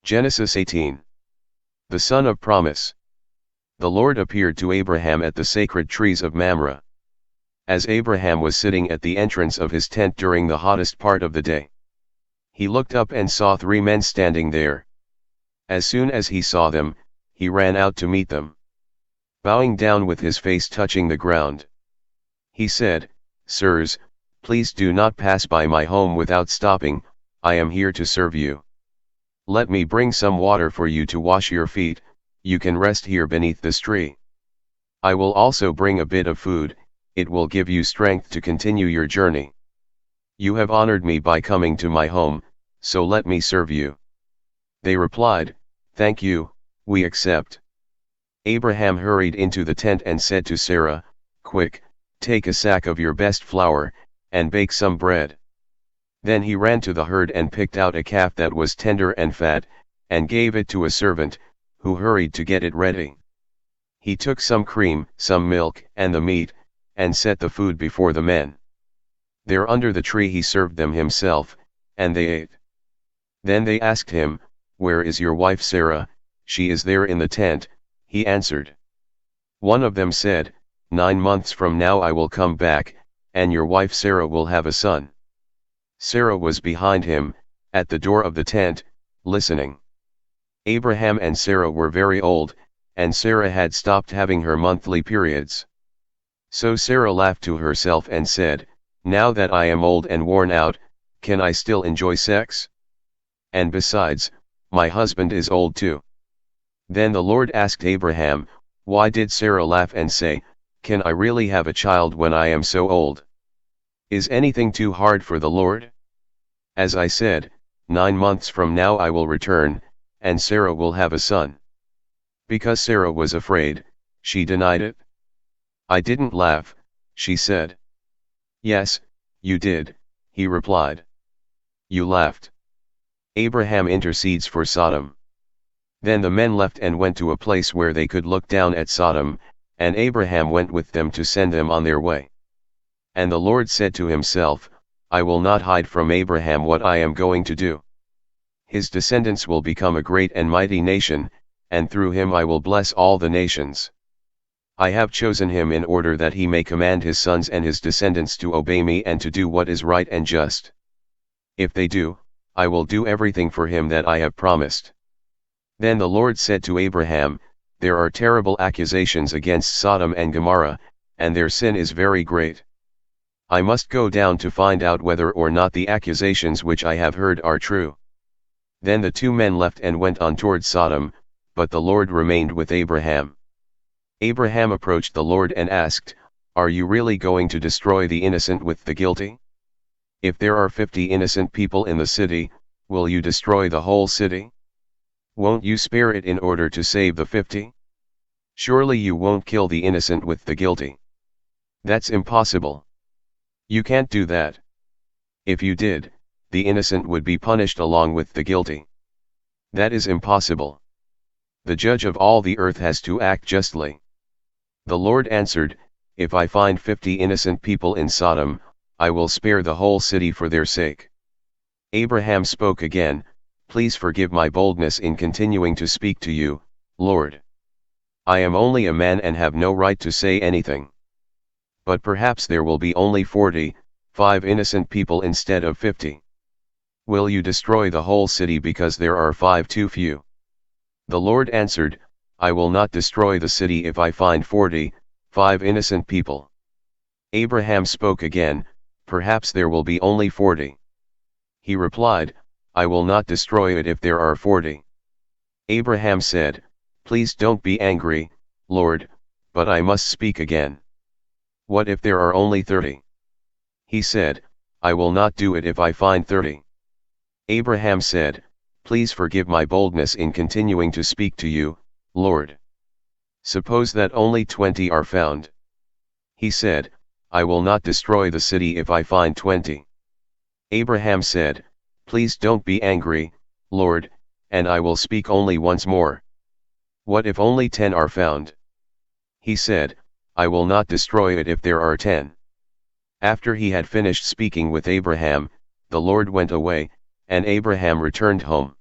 Genesis 18. The Son of Promise. The Lord appeared to Abraham at the sacred trees of Mamre. As Abraham was sitting at the entrance of his tent during the hottest part of the day, he looked up and saw 3 men standing there. As soon as he saw them, he ran out to meet them. Bowing down with his face touching the ground, he said, "Sirs, please do not pass by my home without stopping. I am here to serve you. Let me bring some water for you to wash your feet. You can rest here beneath this tree. I will also bring a bit of food, it will give you strength to continue your journey. You have honored me by coming to my home, so let me serve you." They replied, "Thank you, we accept." Abraham hurried into the tent and said to Sarah, "Quick, take a sack of your best flour, and bake some bread." Then he ran to the herd and picked out a calf that was tender and fat, and gave it to a servant, who hurried to get it ready. He took some cream, some milk, and the meat, and set the food before the men. There under the tree he served them himself, and they ate. Then they asked him, "Where is your wife Sarah?" "She is there in the tent," he answered. One of them said, "9 months from now I will come back, and your wife Sarah will have a son." Sarah was behind him, at the door of the tent, listening. Abraham and Sarah were very old, and Sarah had stopped having her monthly periods. So Sarah laughed to herself and said, "Now that I am old and worn out, can I still enjoy sex? And besides, my husband is old too." Then the Lord asked Abraham, "Why did Sarah laugh and say, 'Can I really have a child when I am so old?' Is anything too hard for the Lord? As I said, 9 months from now I will return, and Sarah will have a son." Because Sarah was afraid, she denied it. "I didn't laugh," she said. "Yes, you did," he replied. "You laughed." Abraham intercedes for Sodom. Then the men left and went to a place where they could look down at Sodom, and Abraham went with them to send them on their way. And the Lord said to himself, "I will not hide from Abraham what I am going to do. His descendants will become a great and mighty nation, and through him I will bless all the nations. I have chosen him in order that he may command his sons and his descendants to obey me and to do what is right and just. If they do, I will do everything for him that I have promised." Then the Lord said to Abraham, "There are terrible accusations against Sodom and Gomorrah, and their sin is very great. I must go down to find out whether or not the accusations which I have heard are true." Then the 2 men left and went on toward Sodom, but the Lord remained with Abraham. Abraham approached the Lord and asked, "Are you really going to destroy the innocent with the guilty? If there are 50 innocent people in the city, will you destroy the whole city? Won't you spare it in order to save the 50? Surely you won't kill the innocent with the guilty. That's impossible. You can't do that. If you did, the innocent would be punished along with the guilty. That is impossible. The judge of all the earth has to act justly." The Lord answered, "If I find 50 innocent people in Sodom, I will spare the whole city for their sake." Abraham spoke again, "Please forgive my boldness in continuing to speak to you, Lord. I am only a man and have no right to say anything. But perhaps there will be only 45 innocent people instead of 50. Will you destroy the whole city because there are 5 too few?" The Lord answered, "I will not destroy the city if I find 45 innocent people." Abraham spoke again, "Perhaps there will be only 40. He replied, "I will not destroy it if there are 40. Abraham said, "Please don't be angry, Lord, but I must speak again. What if there are only 30? He said, "I will not do it if I find 30. Abraham said, "Please forgive my boldness in continuing to speak to you, Lord. Suppose that only 20 are found." He said, "I will not destroy the city if I find 20. Abraham said, "Please don't be angry, Lord, and I will speak only once more. What if only 10 are found?" He said, "I will not destroy it if there are 10. After he had finished speaking with Abraham, the Lord went away, and Abraham returned home.